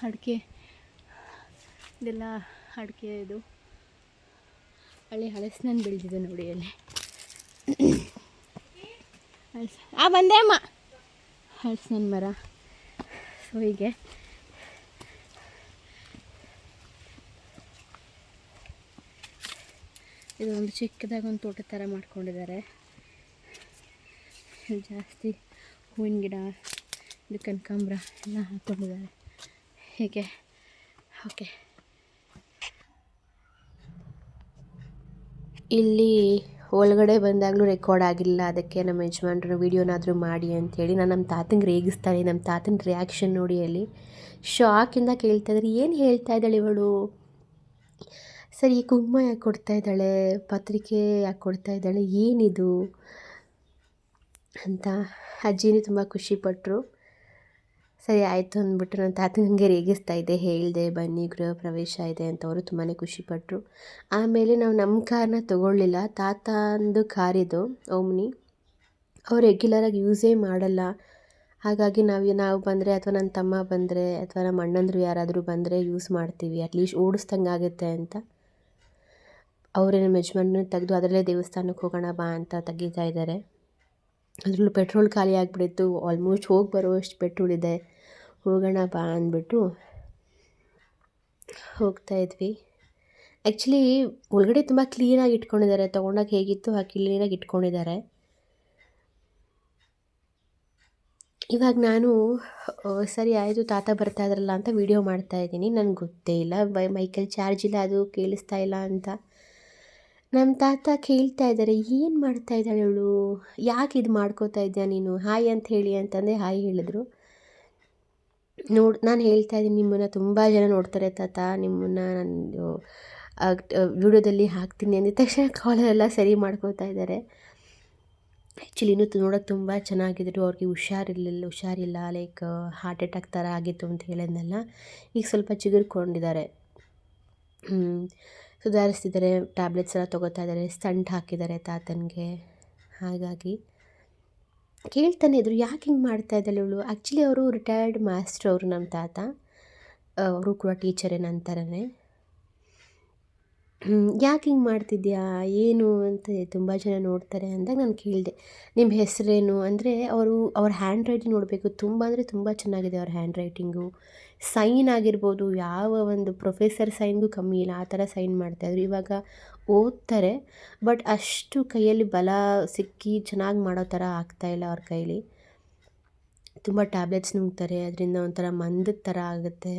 [SPEAKER 1] ಅಡಿಕೆ ಇದೆಲ್ಲ ಅಡಿಕೆ, ಇದು ಹಲಸಿನಣ್ಣು ಬೆಳೆದಿದೆ ನೋಡಿ ಅಲ್ಲಿ. ಬಂದೆ ಅಮ್ಮ, ಹಲಸಿನಣ್ಣು ಮರ. ಸೊ ಹೀಗೆ ಇದು ಒಂದು ಚಿಕ್ಕದಾಗಿ ಒಂದು ತೋಟ ಥರ ಮಾಡ್ಕೊಂಡಿದ್ದಾರೆ. ಜಾಸ್ತಿ ಹೂವಿನ ಗಿಡ, ಇದು ಕನಕಾಂಬರ ಎಲ್ಲ ಹಾಕ್ಕೊಂಡಿದ್ದಾರೆ ಹೀಗೆ. ಓಕೆ, ಇಲ್ಲಿ ಒಳಗಡೆ ಬಂದಾಗಲೂ ರೆಕಾರ್ಡ್ ಆಗಿಲ್ಲ, ಅದಕ್ಕೆ ನಮ್ಮ ಯಜಮಾನ್ರು ವೀಡಿಯೋನಾದರೂ ಮಾಡಿ ಅಂಥೇಳಿ. ನಾನು ನಮ್ಮ ತಾತಂಗೆ ರೇಗಿಸ್ತಾರೆ. ನಮ್ಮ ತಾತನ ರಿಯಾಕ್ಷನ್ ನೋಡಿ, ಅಲ್ಲಿ ಶಾಕಿಂದ ಕೇಳ್ತಾಯಿದ್ದಾರೆ, ಏನು ಹೇಳ್ತಾ ಇದ್ದಾಳೆ ಇವಳು, ಸರಿ ಕುಂಕುಮ ಯಾಕೆ ಕೊಡ್ತಾ ಇದ್ದಾಳೆ, ಪತ್ರಿಕೆ ಯಾಕೆ ಕೊಡ್ತಾ ಇದ್ದಾಳೆ, ಏನಿದು ಅಂತ. ಅಜ್ಜಿನೂ ತುಂಬ ಖುಷಿಪಟ್ಟರು. ಸರಿ ಆಯಿತು ಅಂದ್ಬಿಟ್ಟು ನನ್ನ ತಾತನಿಗೆ ರೇಗಿಸ್ತಾ ಇದ್ದೆ, ಹೇಳಿದೆ ಬನ್ನಿ ಗೃಹ ಪ್ರವೇಶ ಇದೆ ಅಂತ. ಅವರು ತುಂಬಾ ಖುಷಿಪಟ್ಟರು. ಆಮೇಲೆ ನಾವು ನಮ್ಮ ಕಾರ್ನ ತೊಗೊಳ್ಳಿಲ್ಲ, ತಾತಂದು ಕಾರಿದು ಓಮ್ನಿ. ಅವ್ರು ರೆಗ್ಯುಲರಾಗಿ ಯೂಸೇ ಮಾಡಲ್ಲ. ಹಾಗಾಗಿ ನಾವು ಬಂದರೆ ಅಥವಾ ನನ್ನ ತಮ್ಮ ಬಂದರೆ ಅಥವಾ ನಮ್ಮ ಅಣ್ಣಂದರು ಯಾರಾದರೂ ಬಂದರೆ ಯೂಸ್ ಮಾಡ್ತೀವಿ, ಅಟ್ಲೀಸ್ಟ್ ಓಡಿಸ್ದಂಗೆ ಆಗುತ್ತೆ ಅಂತ. ಅವರೇ ನಮ್ಮ ಯಜಮಾನನ್ನ ತೆಗೆದು ಅದರಲ್ಲೇ ದೇವಸ್ಥಾನಕ್ಕೆ ಹೋಗೋಣ ಬಾ ಅಂತ ತೆಗಿತಾ ಇದ್ದಾರೆ. ಅದರಲ್ಲೂ ಪೆಟ್ರೋಲ್ ಖಾಲಿ ಆಗಿಬಿಟ್ಟಿತ್ತು, ಆಲ್ಮೋಸ್ಟ್ ಹೋಗಿ ಬರೋಷ್ಟು ಪೆಟ್ರೋಲ್ ಇದೆ, ಹೋಗೋಣ ಬಾ ಅಂದ್ಬಿಟ್ಟು ಹೋಗ್ತಾಯಿದ್ವಿ. ಆ್ಯಕ್ಚುಲಿ ಒಳಗಡೆ ತುಂಬ ಕ್ಲೀನಾಗಿ ಇಟ್ಕೊಂಡಿದ್ದಾರೆ, ತೊಗೊಂಡಾಗ ಹೇಗಿತ್ತು ಹಾಗೆ ಕ್ಲೀನಾಗಿ ಇಟ್ಕೊಂಡಿದ್ದಾರೆ. ಇವಾಗ ನಾನು ಸರಿ ಆಯಿತು ತಾತ ಬರ್ತಾ ಇದ್ರಲ್ಲ ಅಂತ ವೀಡಿಯೋ ಮಾಡ್ತಾಯಿದ್ದೀನಿ. ನನಗೆ ಗೊತ್ತೇ ಇಲ್ಲ ಮೈಕಲ್ಲಿ ಚಾರ್ಜ್ ಇಲ್ಲ, ಅದು ಕೇಳಿಸ್ತಾ ಇಲ್ಲ ಅಂತ. ನಮ್ಮ ತಾತ ಕೇಳ್ತಾ ಇದ್ದಾರೆ, ಏನು ಮಾಡ್ತಾ ಇದ್ದಾಳೆ ಇವಳು, ಯಾಕೆ ಇದು ಮಾಡ್ಕೋತಾ ಇದ್ಯಾ ನೀನು, ಹಾಯ್ ಅಂತ ಹೇಳಿ ಅಂತಂದೆ. ಹಾಯ್ ಹೇಳಿದ್ರು. ನಾನು ಹೇಳ್ತಾ ಇದ್ದೀನಿ, ನಿಮ್ಮನ್ನು ತುಂಬ ಜನ ನೋಡ್ತಾರೆ ತಾತ, ನಿಮ್ಮನ್ನು ನಾನು ವಿಡಿಯೋದಲ್ಲಿ ಹಾಕ್ತೀನಿ ಅಂದಿದ ತಕ್ಷಣ ಕಾಲರೆಲ್ಲ ಸರಿ ಮಾಡ್ಕೋತಾ ಇದ್ದಾರೆ. ಆ್ಯಕ್ಚುಲಿ ಇನ್ನೂ ನೋಡೋಕ್ಕೆ ತುಂಬ ಚೆನ್ನಾಗಿದ್ರು. ಅವ್ರಿಗೆ ಹುಷಾರಿಲ್ಲ, ಲೈಕ್ ಹಾರ್ಟ್ ಅಟ್ಯಾಕ್ ಥರ ಆಗಿತ್ತು ಅಂತ ಹೇಳಿದ್ನಲ್ಲ, ಈಗ ಸ್ವಲ್ಪ ಚಿಗುರ್ಕೊಂಡಿದ್ದಾರೆ. ಸುಧಾರಿಸ್ತಿದ್ದಾರೆ, ಟ್ಯಾಬ್ಲೆಟ್ಸ್ ಎಲ್ಲ ತೊಗೋತಾ ಇದ್ದಾರೆ, ಸ್ಟಂಟ್ ಹಾಕಿದ್ದಾರೆ ತಾತನಿಗೆ. ಹಾಗಾಗಿ ಕೇಳ್ತಾನೆ ಇದ್ರು, ಯಾಕೆ ಹಿಂಗೆ ಮಾಡ್ತಾ ಇದ್ದಾಳೆ ಇವಳು. ಆ್ಯಕ್ಚುಲಿ ಅವರು ರಿಟೈರ್ಡ್ ಮಾಸ್ಟ್ರ್, ಅವರು ನಮ್ಮ ತಾತ, ಅವರು ಕೂಡ ಟೀಚರೇ ನನ್ನ ಥರನೇ. ಯಾಕೆ ಹಿಂಗೆ ಮಾಡ್ತಿದ್ಯಾ, ಏನು ಅಂತ ತುಂಬ ಜನ ನೋಡ್ತಾರೆ ಅಂದಾಗ ನಾನು ಕೇಳಿದೆ, ನಿಮ್ಮ ಹೆಸರೇನು ಅಂದರೆ ಅವ್ರ ಹ್ಯಾಂಡ್ ರೈಟಿಂಗ್ ನೋಡಬೇಕು, ತುಂಬ ಅಂದರೆ ತುಂಬ ಚೆನ್ನಾಗಿದೆ ಅವ್ರ ಹ್ಯಾಂಡ್ ರೈಟಿಂಗು. ಸೈನ್ ಆಗಿರ್ಬೋದು, ಯಾವ ಒಂದು ಪ್ರೊಫೆಸರ್ ಸೈನ್ಗೂ ಕಮ್ಮಿ ಇಲ್ಲ, ಆ ಥರ ಸೈನ್ ಮಾಡ್ತಾಯಿದ್ರು. ಇವಾಗ ಓದ್ತಾರೆ, ಬಟ್ ಅಷ್ಟು ಕೈಯಲ್ಲಿ ಬಲ ಸಿಕ್ಕಿ ಚೆನ್ನಾಗಿ ಮಾಡೋ ಥರ ಆಗ್ತಾಯಿಲ್ಲ ಅವ್ರ ಕೈಲಿ. ತುಂಬ ಟ್ಯಾಬ್ಲೆಟ್ಸ್ ನುಂಗ್ತಾರೆ, ಅದರಿಂದ ಒಂಥರ ಮಂದದ ಥರ ಆಗುತ್ತೆ.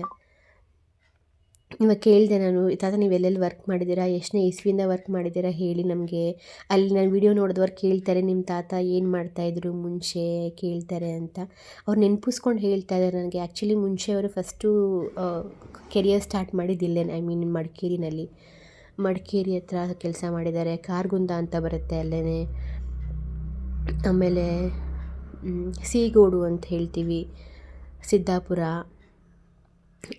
[SPEAKER 1] ಇವಾಗ ಕೇಳಿದೆ ನಾನು, ತಾತ ನೀವು ಎಲ್ಲೆಲ್ಲಿ ವರ್ಕ್ ಮಾಡಿದ್ದೀರಾ, ಎಷ್ಟನೇ ಇಸ್ವಿಯಿಂದ ವರ್ಕ್ ಮಾಡಿದ್ದೀರಾ ಹೇಳಿ ನಮಗೆ. ಅಲ್ಲಿ ನಾನು ವಿಡಿಯೋ ನೋಡಿದವ್ರು ಕೇಳ್ತಾರೆ, ನಿಮ್ಮ ತಾತ ಏನು ಮಾಡ್ತಾಯಿದ್ರು ಮುಂಚೆ ಕೇಳ್ತಾರೆ ಅಂತ. ಅವ್ರು ನೆನಪಿಸ್ಕೊಂಡು ಹೇಳ್ತಾ ಇದ್ದಾರೆ ನನಗೆ. ಆ್ಯಕ್ಚುಲಿ ಮುಂಚೆ ಅವರು ಫಸ್ಟು ಕೆರಿಯರ್ ಸ್ಟಾರ್ಟ್ ಮಾಡಿದ್ದಿಲ್ಲೇ, ಐ ಮೀನ್ ಮಡಿಕೇರಿನಲ್ಲಿ, ಮಡಿಕೇರಿ ಹತ್ರ ಕೆಲಸ ಮಾಡಿದ್ದಾರೆ. ಕಾರ್ಗುಂದ ಅಂತ ಬರುತ್ತೆ ಅಲ್ಲೇ. ಆಮೇಲೆ ಸೀಗೋಡು ಅಂತ ಹೇಳ್ತೀವಿ, ಸಿದ್ದಾಪುರ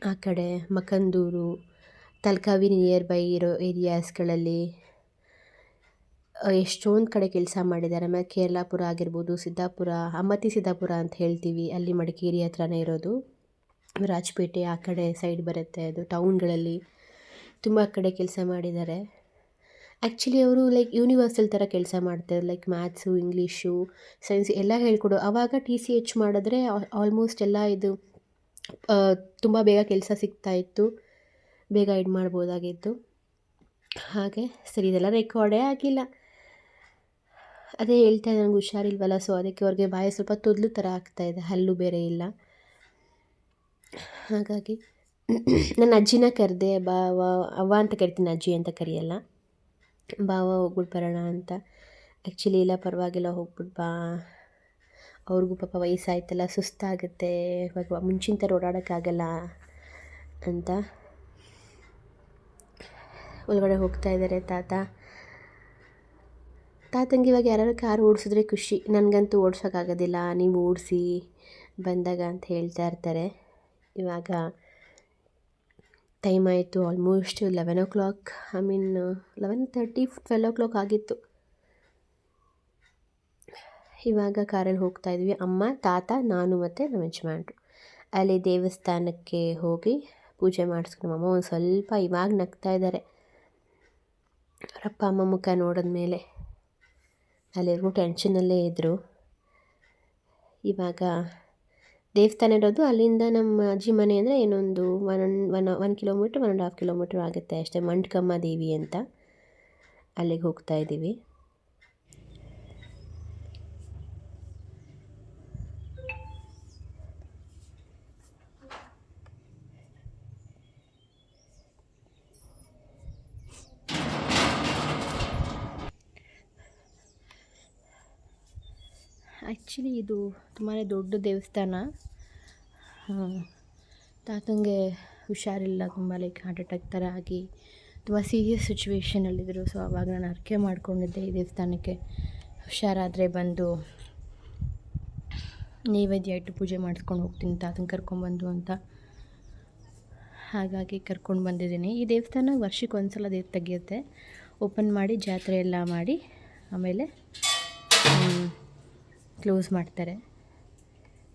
[SPEAKER 1] ಆ ಕಡೆ, ಮಕಂದೂರು, ತಲಕಾವೇರಿ ನಿಯರ್ ಬೈ ಇರೋ ಏರಿಯಾಸ್ಗಳಲ್ಲಿ ಎಷ್ಟೊಂದು ಕಡೆ ಕೆಲಸ ಮಾಡಿದ್ದಾರೆ. ಆಮೇಲೆ ಕೇರಳಾಪುರ ಆಗಿರ್ಬೋದು, ಸಿದ್ದಾಪುರ, ಅಮ್ಮತ್ತಿ ಸಿದ್ದಾಪುರ ಅಂತ ಹೇಳ್ತೀವಿ, ಅಲ್ಲಿ ಮಡಿಕೇರಿ ಹತ್ರನೇ ಇರೋದು. ರಾಜಪೇಟೆ ಆ ಕಡೆ ಸೈಡ್ ಬರುತ್ತೆ ಅದು, ಟೌನ್ಗಳಲ್ಲಿ ತುಂಬ ಕಡೆ ಕೆಲಸ ಮಾಡಿದ್ದಾರೆ. ಆ್ಯಕ್ಚುಲಿ ಅವರು ಲೈಕ್ ಯೂನಿವರ್ಸಲ್ ಥರ ಕೆಲಸ ಮಾಡ್ತಾರೆ, ಲೈಕ್ ಮ್ಯಾಥ್ಸು, ಇಂಗ್ಲೀಷು, ಸೈನ್ಸ್ ಎಲ್ಲ ಹೇಳ್ಕೊಡು. ಆವಾಗ TCH ಮಾಡಿದ್ರೆ ಆಲ್ಮೋಸ್ಟ್ ಎಲ್ಲ ಇದು ತುಂಬ ಬೇಗ ಕೆಲಸ ಸಿಗ್ತಾಯಿತ್ತು, ಬೇಗ ಇದು ಮಾಡ್ಬೋದಾಗಿತ್ತು. ಹಾಗೆ ಸರಿ, ಇದೆಲ್ಲ ರೆಕಾರ್ಡೇ ಆಗಿಲ್ಲ. ಅದೇ ಹೇಳ್ತಾ ನನಗೆ ಹುಷಾರಿಲ್ವಲ್ಲ, ಸೊ ಅದಕ್ಕೆ ಅವ್ರಿಗೆ ಬಾಯಿ ಸ್ವಲ್ಪ ತೊದಲು ಥರ ಆಗ್ತಾಯಿದೆ, ಹಲ್ಲು ಬೇರೆ ಇಲ್ಲ. ಹಾಗಾಗಿ ನನ್ನ ಅಜ್ಜಿನ ಕರೆದೆ, ಬಾವ ಅವ್ವ ಅಂತ ಕರಿತೀನಿ, ಅಜ್ಜಿ ಅಂತ ಕರೆಯಲ್ಲ. ಬಾವ ಹೋಗ್ಬಿಟ್ಟು ಬರೋಣ ಅಂತ. ಆ್ಯಕ್ಚುಲಿ ಇಲ್ಲ, ಪರವಾಗಿಲ್ಲ, ಹೋಗ್ಬಿಟ್ಟು ಬಾ, ಅವ್ರಿಗೂ ಪಾಪ ವಯಸ್ಸಾಯ್ತಲ್ಲ, ಸುಸ್ತಾಗುತ್ತೆ, ಇವಾಗ ಮುಂಚಿನ ಥರ ಓಡಾಡೋಕ್ಕಾಗಲ್ಲ ಅಂತ ಒಳಗಡೆ ಹೋಗ್ತಾ ಇದ್ದಾರೆ ತಾತಂಗೆ. ಇವಾಗ ಯಾರು ಕಾರು ಓಡಿಸಿದ್ರೆ ಖುಷಿ, ನನಗಂತೂ ಓಡ್ಸೋಕ್ಕಾಗೋದಿಲ್ಲ, ನೀವು ಓಡಿಸಿ ಬಂದಾಗ ಅಂತ ಹೇಳ್ತಾ ಇರ್ತಾರೆ. ಇವಾಗ ಟೈಮ್ ಆಯಿತು almost 11 o'clock, I mean 11:30, 12 o'clock ಆಗಿತ್ತು. ಇವಾಗ ಕಾರಲ್ಲಿ ಹೋಗ್ತಾ ಇದ್ವಿ, ಅಮ್ಮ, ತಾತ, ನಾನು ಮತ್ತು ನಮ್ಮ ಯಜಮಾನ್ರು. ಅಲ್ಲಿ ದೇವಸ್ಥಾನಕ್ಕೆ ಹೋಗಿ ಪೂಜೆ ಮಾಡಿಸ್ಕೊಂಡು ಅಮ್ಮ ಒಂದು ಸ್ವಲ್ಪ ಇವಾಗ ನಗ್ತಾ ಇದ್ದಾರೆ, ಅವರಪ್ಪ ಅಮ್ಮ ಮುಖ ನೋಡಿದ ಮೇಲೆ. ಅಲ್ಲಿಗೂ ಟೆನ್ಷನಲ್ಲೇ ಇದ್ದರು. ಇವಾಗ ದೇವಸ್ಥಾನ ಇರೋದು ಅಲ್ಲಿಂದ ನಮ್ಮ ಅಜ್ಜಿ ಮನೆ ಅಂದರೆ ಏನೊಂದು 1 kilometer, 1.5 kilometer ಆಗುತ್ತೆ ಅಷ್ಟೇ, ಮಂಟ್ಕಮ್ಮ ದೇವಿ ಅಂತ, ಅಲ್ಲಿಗೆ ಹೋಗ್ತಾ ಇದ್ದೀವಿ. ಆ್ಯಕ್ಚುಲಿ ಇದು ತುಂಬಾ ದೊಡ್ಡ ದೇವಸ್ಥಾನ. ತಾತಂಗೆ ಹುಷಾರಿಲ್ಲ, ತುಂಬ ಲೈಕ್ ಹಾರ್ಟ್ ಅಟ್ಯಾಕ್ ಥರ ಆಗಿ ತುಂಬ ಸೀರಿಯಸ್ ಸಿಚುವೇಷನಲ್ಲಿದ್ದರು. ಸೊ ಆವಾಗ ನಾನು ಅರ್ಕೆ ಮಾಡ್ಕೊಂಡಿದ್ದೆ, ಈ ದೇವಸ್ಥಾನಕ್ಕೆ ಹುಷಾರಾದರೆ ಬಂದು ನೈವೇದ್ಯ ಇಟ್ಟು ಪೂಜೆ ಮಾಡಿಸ್ಕೊಂಡು ಹೋಗ್ತೀನಿ ತಾತನ ಕರ್ಕೊಂಡ್ಬಂದು ಅಂತ. ಹಾಗಾಗಿ ಕರ್ಕೊಂಡು ಬಂದಿದ್ದೀನಿ. ಈ ದೇವಸ್ಥಾನ ವರ್ಷಕ್ಕೆ ಒಂದು ಸಲ ತೆಗೆಯುತ್ತೆ, ಓಪನ್ ಮಾಡಿ ಜಾತ್ರೆ ಎಲ್ಲ ಮಾಡಿ ಆಮೇಲೆ ಕ್ಲೋಸ್ ಮಾಡ್ತಾರೆ.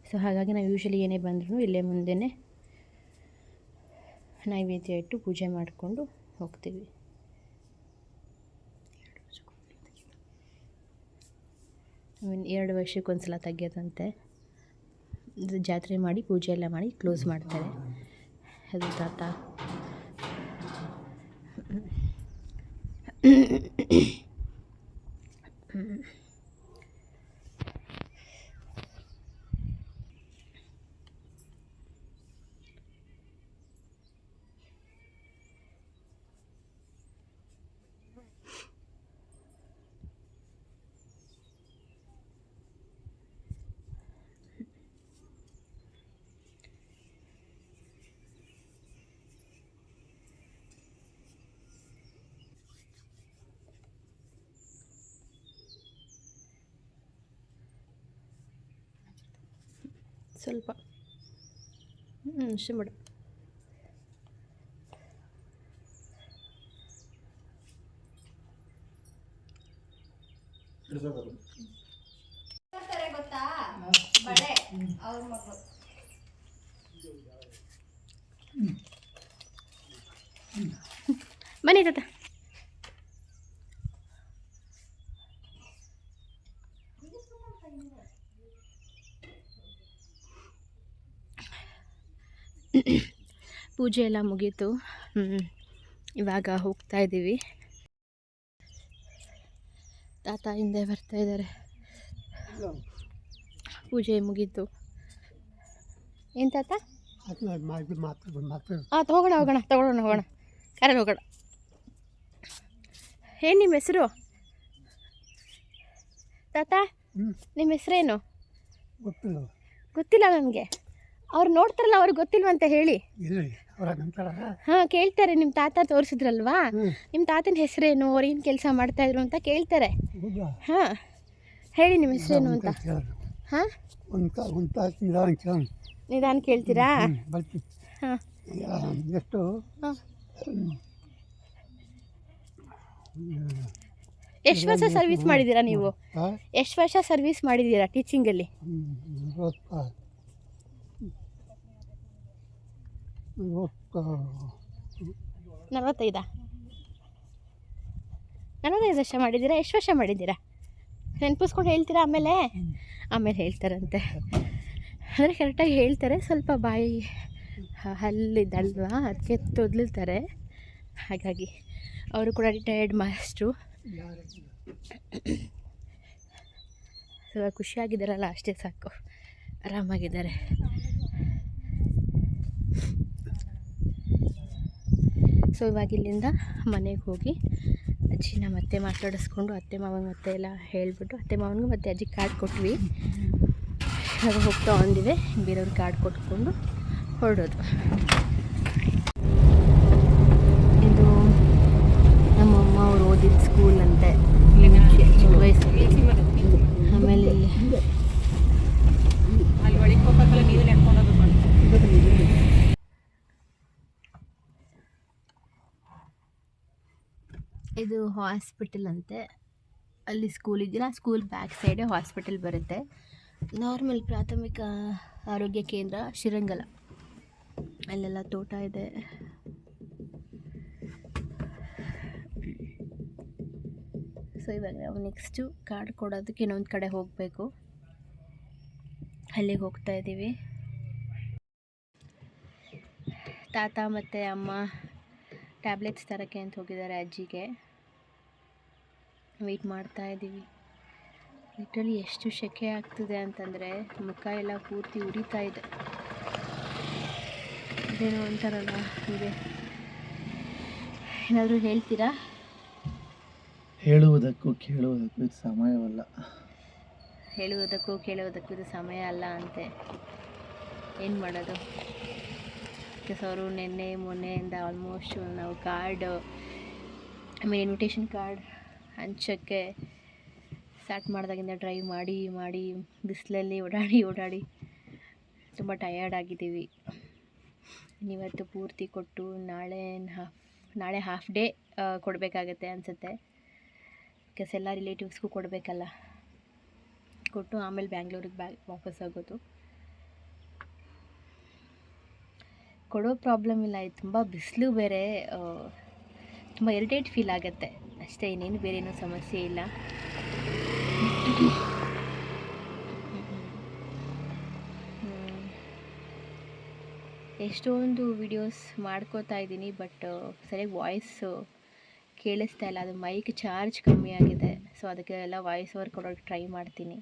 [SPEAKER 1] ಸೊ ಹಾಗಾಗಿ ನಾವು ಯೂಶ್ವಲಿ ಏನೇ ಬಂದ್ರೂ ಇಲ್ಲೇ ಮುಂದೆನೇ ನೈವೇದ್ಯ ಇಟ್ಟು ಪೂಜೆ ಮಾಡಿಕೊಂಡು ಹೋಗ್ತೀವಿ. ಐ ಮೀನ್ 2 ವರ್ಷಕ್ಕೊಂದು ಸಲ ತೆಗಿಯೋದಂತೆ, ಜಾತ್ರೆ ಮಾಡಿ ಪೂಜೆ ಎಲ್ಲ ಮಾಡಿ ಕ್ಲೋಸ್ ಮಾಡ್ತಾರೆ. ಅದು ತಾತ. ಸ್ವಲ್ಪ ಅಷ್ಟೇ ಮೇಡಮ್. ಗೊತ್ತಾ ಬಳೆ ಅವ್ರ ಮಗು ಬನ್ನಿ ತಾತ. ಪೂಜೆ ಎಲ್ಲ ಮುಗೀತು. ಇವಾಗ ಹೋಗ್ತಾ ಇದ್ದೀವಿ. ತಾತ ಹಿಂದೆ ಬರ್ತಾ ಇದ್ದಾರೆ. ಪೂಜೆ ಮುಗೀತು. ಏನು ತಾತ? ಹೋಗೋಣ ಕರೆ ಹೋಗೋಣ. ಏನು ನಿಮ್ಮ ಹೆಸರು ತಾತ? ನಿಮ್ಮ ಹೆಸರೇನು? ಗೊತ್ತಿಲ್ಲ ನನಗೆ. ಅವ್ರು ನೋಡ್ತಾರಲ್ಲ, ಅವ್ರಿಗೆ ಗೊತ್ತಿಲ್ವಂತ ಹೇಳಿ. ಹಾಂ, ಕೇಳ್ತಾರೆ. ನಿಮ್ಮ ತಾತ ತೋರಿಸಿದ್ರಲ್ವಾ, ನಿಮ್ಮ ತಾತನ ಹೆಸರೇನು, ಅವ್ರು ಏನು ಕೆಲಸ ಮಾಡ್ತಾಯಿದ್ರು ಅಂತ ಕೇಳ್ತಾರೆ. ಹಾಂ, ಹೇಳಿ ನಿಮ್ಮ ಹೆಸರೇನು ಅಂತ. ಹಾಂ, ನಿಧಾನ ಕೇಳ್ತೀರಾ? ಹಾಂ,
[SPEAKER 2] ಎಷ್ಟು
[SPEAKER 1] ಎಷ್ಟು ವರ್ಷ ಸರ್ವಿಸ್ ಮಾಡಿದ್ದೀರಾ ನೀವು? ಎಷ್ಟು ವರ್ಷ ಸರ್ವಿಸ್ ಮಾಡಿದ್ದೀರಾ ಟೀಚಿಂಗಲ್ಲಿ? 45 ವರ್ಷ ಮಾಡಿದ್ದೀರಾ? ಎಷ್ಟು ವರ್ಷ ಮಾಡಿದ್ದೀರಾ? ನೆನಪಿಸ್ಕೊಂಡು ಹೇಳ್ತೀರಾ? ಆಮೇಲೆ ಹೇಳ್ತಾರಂತೆ. ಅಂದರೆ ಕರೆಕ್ಟಾಗಿ ಹೇಳ್ತಾರೆ, ಸ್ವಲ್ಪ ಬಾಯಿ ಹಲ್ಲಿದ್ದಲ್ವಾ, ಅದಕ್ಕೆ ತೊದಲ್ತಾರೆ. ಹಾಗಾಗಿ ಅವರು ಕೂಡ ರಿಟೈರ್ಡ್ ಮಾಸ್ಟ್ರು. ಸೊ ಖುಷಿಯಾಗಿದ್ದಾರಲ್ಲ, ಅಷ್ಟೇ ಸಾಕು, ಆರಾಮಾಗಿದ್ದಾರೆ. ಸೊ ಇವಾಗ ಇಲ್ಲಿಂದ ಮನೆಗೆ ಹೋಗಿ ಅಜ್ಜಿನ ಮತ್ತೆ ಮಾತಾಡಿಸ್ಕೊಂಡು ಅತ್ತೆ ಮಾವನ ಮತ್ತೆ ಎಲ್ಲ ಹೇಳಿಬಿಟ್ಟು ಅತ್ತೆ ಮಾವನಿಗೂ ಮತ್ತು ಅಜ್ಜಿಗೆ ಕಾರ್ಡ್ ಕೊಟ್ವಿ. ಇವಾಗ ಹೋಗ್ತಾ ಬಂದಿವೆ, ಬೇರೆಯವ್ರಿಗೆ ಕಾರ್ಡ್ ಕೊಟ್ಕೊಂಡು ಹೊರಡೋದು. ಇದು ನಮ್ಮಮ್ಮ ಅವ್ರು ಓದಿದ ಸ್ಕೂಲ್ ಅಂತೆ, ಚಿಕ್ಕ ವಯಸ್ಸಲ್ಲಿ. ಆಮೇಲೆ ಇಲ್ಲಿ ಇದು ಹಾಸ್ಪಿಟಲ್ ಅಂತೆ. ಅಲ್ಲಿ ಸ್ಕೂಲ್ ಇದೆಯಲ್ಲ, ಸ್ಕೂಲ್ ಬ್ಯಾಕ್ ಸೈಡೇ ಹಾಸ್ಪಿಟಲ್ ಬರುತ್ತೆ. ನಾರ್ಮಲ್ ಪ್ರಾಥಮಿಕ ಆರೋಗ್ಯ ಕೇಂದ್ರ ಶ್ರೀರಂಗಲ. ಅಲ್ಲೆಲ್ಲ ತೋಟ ಇದೆ. ಸೊ ಇವಾಗ ನಾವು ನೆಕ್ಸ್ಟು ಕಾರ್ಡ್ ಕೊಡೋದಕ್ಕೆ ಇನ್ನೊಂದು ಕಡೆ ಹೋಗಬೇಕು. ಅಲ್ಲಿಗೆ ಹೋಗ್ತಾ ಇದ್ದೀವಿ. ತಾತ ಮತ್ತು ಅಮ್ಮ ಟ್ಯಾಬ್ಲೆಟ್ಸ್ ತರೋಕ್ಕೆ ಅಂತ ಹೋಗಿದ್ದಾರೆ ಅಜ್ಜಿಗೆ. ವೆಯ್ಟ್ ಮಾಡ್ತಾ ಇದ್ದೀವಿ. ಲಿಟ್ರಲಿ ಎಷ್ಟು ಸೆಕೆ ಆಗ್ತಿದೆ ಅಂತಂದರೆ ಮುಖ ಎಲ್ಲ ಪೂರ್ತಿ ಉರಿತಾ ಇದೆ. ಇದೇನೋ ಅಂತಾರಲ್ಲ, ಹೀಗೆ ಏನಾದರೂ ಹೇಳ್ತೀರಾ?
[SPEAKER 2] ಹೇಳುವುದಕ್ಕೂ ಕೇಳುವುದಕ್ಕೂ ಇದು ಸಮಯವಲ್ಲ.
[SPEAKER 1] ಹೇಳುವುದಕ್ಕೂ ಕೇಳುವುದಕ್ಕೂ ಇದು ಸಮಯ ಅಲ್ಲ ಅಂತೆ. ಏನು ಮಾಡೋದು? ಬಿಕಾಸ್ ಅವರು ಮೊನ್ನೆಯಿಂದ ಆಲ್ಮೋಸ್ಟ್ ನಾವು ಕಾರ್ಡ್, ಆಮೇಲೆ ಇನ್ವಿಟೇಷನ್ ಕಾರ್ಡ್ ಹಂಚೋಕ್ಕೆ ಸ್ಟಾರ್ಟ್ ಮಾಡಿದಾಗಿಂದ ಡ್ರೈವ್ ಮಾಡಿ ಬಿಸಿಲಲ್ಲಿ ಓಡಾಡಿ ತುಂಬ ಟಯರ್ಡ್ ಆಗಿದ್ದೀವಿ. ಇವತ್ತು ಪೂರ್ತಿ ಕೊಟ್ಟು ನಾಳೆ ಹಾಫ್ ಡೇ ಕೊಡಬೇಕಾಗತ್ತೆ ಅನಿಸುತ್ತೆ. ಬಿಕಾಸ್ ಎಲ್ಲ ರಿಲೇಟಿವ್ಸ್ಗೂ ಕೊಡಬೇಕಲ್ಲ. ಕೊಟ್ಟು ಆಮೇಲೆ ಬ್ಯಾಂಗ್ಳೂರಿಗೆ ವಾಪಸ್ ಆಗೋದು. ಕೊಡೋ ಪ್ರಾಬ್ಲಮ್ ಇಲ್ಲ, ಇದು ತುಂಬ ಬಿಸಿಲು ಬೇರೆ, ತುಂಬ ಇರಿಟೇಟ್ ಫೀಲ್ ಆಗುತ್ತೆ ಅಷ್ಟೇ, ಇನ್ನೇನು ಬೇರೆ ಏನೂ ಸಮಸ್ಯೆ ಇಲ್ಲ. ಎಷ್ಟೊಂದು ವಿಡಿಯೋಸ್ ಮಾಡ್ಕೋತಾ ಇದ್ದೀನಿ, ಬಟ್ ಸರಿಯಾಗಿ ವಾಯ್ಸ್ ಕೇಳಿಸ್ತಾ ಇಲ್ಲ. ಅದು ಮೈಕ್ ಚಾರ್ಜ್ ಕಮ್ಮಿ ಆಗಿದೆ. ಸೊ ಅದಕ್ಕೆ ಎಲ್ಲ ವಾಯ್ಸ್ ಓವರ್ ಕೊಡೋಕ್ಕೆ ಟ್ರೈ ಮಾಡ್ತೀನಿ,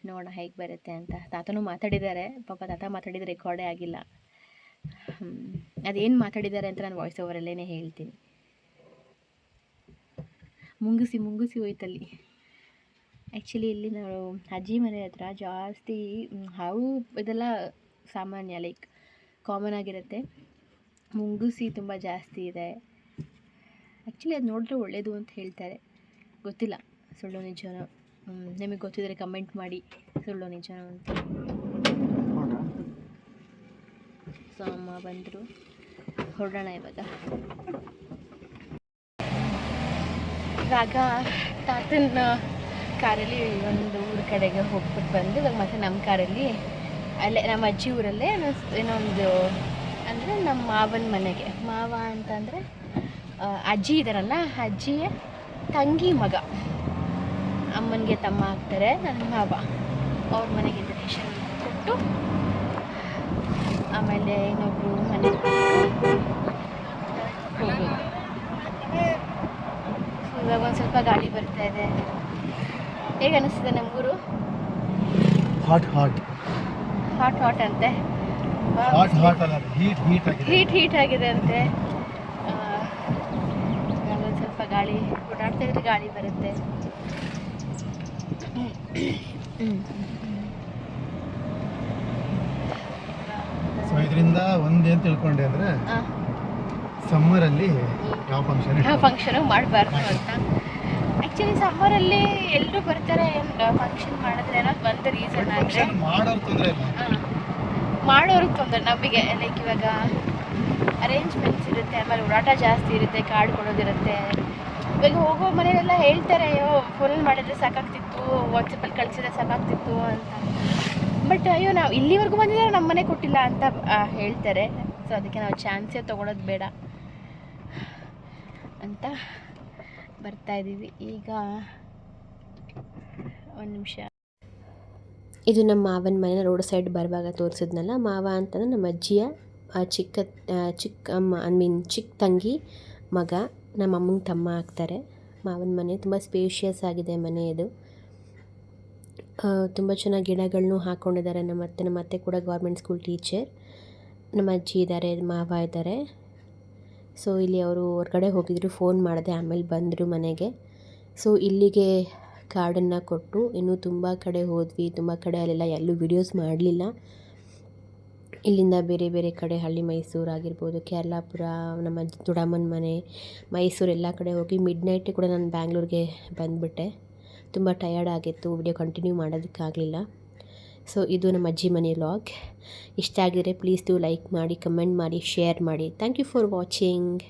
[SPEAKER 1] ನೋಡೋಣ ಹೇಗೆ ಬರುತ್ತೆ ಅಂತ. ತಾತನೂ ಮಾತಾಡಿದ್ದಾರೆ, ಪಾಪ ತಾತ ಮಾತಾಡಿದ ರೆಕಾರ್ಡೇ ಆಗಿಲ್ಲ. ಅದೇನು ಮಾತಾಡಿದ್ದಾರೆ ಅಂತ ನಾನು ವಾಯ್ಸ್ ಓವರಲ್ಲೇ ಹೇಳ್ತೀನಿ. ಮುಂಗುಸಿ ಹೋಯ್ತಲ್ಲಿ. ಆ್ಯಕ್ಚುಲಿ ಇಲ್ಲಿ ನಾವು ಅಜ್ಜಿ ಮನೆ ಹತ್ರ ಜಾಸ್ತಿ ಹಾವು ಇದೆಲ್ಲ ಸಾಮಾನ್ಯ, ಲೈಕ್ ಕಾಮನ್ ಆಗಿರುತ್ತೆ. ಮುಂಗುಸಿ ತುಂಬ ಜಾಸ್ತಿ ಇದೆ. ಆ್ಯಕ್ಚುಲಿ ಅದು ನೋಡಿದ್ರೆ ಒಳ್ಳೆಯದು ಅಂತ ಹೇಳ್ತಾರೆ, ಗೊತ್ತಿಲ್ಲ ಸುಳ್ಳು ನಿಜನೋ. ನಿಮಗೆ ಗೊತ್ತಿದ್ರೆ ಕಮೆಂಟ್ ಮಾಡಿ, ಸುಳ್ಳು ನಿಜನೋ ಅಂತ. ಸೊ ಅಮ್ಮ ಬಂದರು, ಹೊರಡೋಣ ಇವಾಗ. ತಾತನ ಕಾರಲ್ಲಿ ಒಂದು ಊರ ಕಡೆಗೆ ಹೋಗ್ಬಿಟ್ಟು ಬಂದು ಇವಾಗ ಮತ್ತೆ ನಮ್ಮ ಕಾರಲ್ಲಿ ಅಲ್ಲೇ ನಮ್ಮ ಅಜ್ಜಿ ಊರಲ್ಲೇ ಇನ್ನೊಂದು ಅಂದರೆ ನಮ್ಮ ಮಾವನ ಮನೆಗೆ. ಮಾವ ಅಂತಂದರೆ ಅಜ್ಜಿ ಇದ್ದಾರಲ್ಲ, ಅಜ್ಜಿಯ ತಂಗಿ ಮಗ, ಅಮ್ಮನಿಗೆ ತಮ್ಮ ಆಗ್ತಾರೆ ನನ್ನ ಮಾವ. ಅವ್ರ ಮನೆಗೆ ಇನ್ವಿಟೇಷನ್ ಕೊಟ್ಟು ಆಮೇಲೆ ಇನ್ನೊಬ್ರು ಮನೆಗೆ ಹೋಗೋದು. ಇವಾಗ ಒಂದು ಸ್ವಲ್ಪ ಗಾಳಿ ಬರ್ತಾ ಇದೆ. ಹೇಗೆ ಅನಿಸ್ತಿದೆ ನಮ್ಮೂರು?
[SPEAKER 2] ಹಾಟ್ ಹಾಟ್
[SPEAKER 1] ಹಾಟ್ ಹಾಟ್ ಅಂತೆ,
[SPEAKER 2] ಹಾಟ್ ಹಾಟ್ ಅಲ್ಲ, ಹೀಟ್ ಹೀಟ್ ಆಗಿದೆ.
[SPEAKER 1] ಹೀಟ್ ಆಗಿದೆ ಅಂತೆ. ಒಂದು ಸ್ವಲ್ಪ ಗಾಳಿ ಓಡಾಡ್ತಾ ಇದ್ರೆ ಗಾಳಿ ಬರುತ್ತೆ.
[SPEAKER 2] ಸೊ ಇದರಿಂದ ಒಂದೇನು ತಿಳ್ಕೊಂಡೆ ಅಂದರೆ ಸಮ್ಮರಲ್ಲಿ ಯಾವ
[SPEAKER 1] ಫಂಕ್ಷನ್ ಮಾಡಬಾರ್ದು ಅಂತ. ಆ್ಯಕ್ಚುಲಿ ಸಮ್ಮರಲ್ಲಿ ಎಲ್ಲರೂ ಬರ್ತಾರೆ, ಫಂಕ್ಷನ್ ಮಾಡಿದ್ರೆ ಅನ್ನೋದು ಒಂದು ರೀಸನ್. ಆದರೆ
[SPEAKER 2] ಮಾಡೋರು ತೊಂದರೆ ಇಲ್ಲ,
[SPEAKER 1] ಮಾಡೋರಿಗೆ ತೊಂದರೆ. ನಮಗೆ ಲೈಕ್ ಇವಾಗ ಅರೇಂಜ್ಮೆಂಟ್ಸ್ ಇರುತ್ತೆ, ಆಮೇಲೆ ಓಡಾಟ ಜಾಸ್ತಿ ಇರುತ್ತೆ, ಕಾರ್ಡ್ ಕೊಡೋದಿರುತ್ತೆ. ಇವಾಗ ಹೋಗೋ ಮನೆಯಲ್ಲೆಲ್ಲ ಹೇಳ್ತಾರೆ, ಅಯ್ಯೋ ಫೋನಲ್ಲಿ ಮಾಡಿದ್ರೆ ಸಾಕಾಗ್ತಿತ್ತು, ವಾಟ್ಸಪ್ಪಲ್ಲಿ ಕಳಿಸಿದ್ರೆ ಸಾಕಾಗ್ತಿತ್ತು ಅಂತ. ಬಟ್ ಅಯ್ಯೋ ನಾವು ಇಲ್ಲಿವರೆಗೂ ಬಂದಿದ್ದಾರೆ, ನಮ್ಮ ಮನೆ ಕೊಟ್ಟಿಲ್ಲ ಅಂತ ಹೇಳ್ತಾರೆ. ಸೊ ಅದಕ್ಕೆ ನಾವು ಚಾನ್ಸೇ ತೊಗೊಳೋದು ಬೇಡ ಅಂತ ಬರ್ತಾಯಿದ್ದೀವಿ. ಈಗ ಒಂದು ನಿಮಿಷ. ಇದು ನಮ್ಮ ಮಾವನ ಮನೆ ರೋಡ್ ಸೈಡ್ ಬರುವಾಗ ತೋರಿಸಿದ್ನಲ್ಲ. ಮಾವ ಅಂತಂದರೆ ನಮ್ಮ ಅಜ್ಜಿಯ ಚಿಕ್ಕ ತಂಗಿ ಮಗ, ನಮ್ಮ ಅಮ್ಮಂಗೆ ತಮ್ಮ ಆಗ್ತಾರೆ. ಮಾವನ ಮನೆ ತುಂಬ ಸ್ಪೇಷಿಯಸ್ ಆಗಿದೆ ಮನೆ ಇದು. ತುಂಬ ಚೆನ್ನಾಗಿ ಗಿಡಗಳನ್ನೂ ಹಾಕ್ಕೊಂಡಿದ್ದಾರೆ. ನಮ್ಮ ಅತ್ತೆ ಕೂಡ ಗೌರ್ಮೆಂಟ್ ಸ್ಕೂಲ್ ಟೀಚರ್. ನಮ್ಮ ಅಜ್ಜಿ ಇದ್ದಾರೆ, ಮಾವ ಇದ್ದಾರೆ. ಸೊ ಇಲ್ಲಿ ಅವರು ಹೊರಗಡೆ ಹೋಗಿದ್ರು, ಫೋನ್ ಮಾಡಿದೆ, ಆಮೇಲೆ ಬಂದರು ಮನೆಗೆ. ಸೊ ಇಲ್ಲಿಗೆ ಕಾರ್ಡನ್ನು ಕೊಟ್ಟು ಇನ್ನೂ ತುಂಬ ಕಡೆ ಹೋದ್ವಿ. ತುಂಬ ಕಡೆ ಅಲ್ಲೆಲ್ಲ ಎಲ್ಲೂ ವಿಡಿಯೋಸ್ ಮಾಡಲಿಲ್ಲ. ಇಲ್ಲಿಂದ ಬೇರೆ ಬೇರೆ ಕಡೆ ಹಳ್ಳಿ ಮೈಸೂರು ಆಗಿರ್ಬೋದು, ಕೇರಳಾಪುರ, ನಮ್ಮ ದೊಡ್ಡಮ್ಮನ ಮನೆ, ಮೈಸೂರು ಎಲ್ಲ ಕಡೆ ಹೋಗಿ ಮಿಡ್ ನೈಟ್ ಕೂಡ ನಾನು ಬ್ಯಾಂಗ್ಳೂರಿಗೆ ಬಂದುಬಿಟ್ಟೆ. ತುಂಬ ಟಯರ್ಡ್ ಆಗಿತ್ತು, ವಿಡಿಯೋ ಕಂಟಿನ್ಯೂ ಮಾಡೋದಕ್ಕಾಗಲಿಲ್ಲ. ಸೊ ಇದು ನಮ್ಮ ಅಜ್ಜಿ ಮನೆ ವ್ಲಾಗ್. ಇಷ್ಟ ಆಗಿದ್ರೆ ಪ್ಲೀಸ್ ಲೈಕ್ ಮಾಡಿ, ಕಮೆಂಟ್ ಮಾಡಿ, ಶೇರ್ ಮಾಡಿ. Thank you for watching.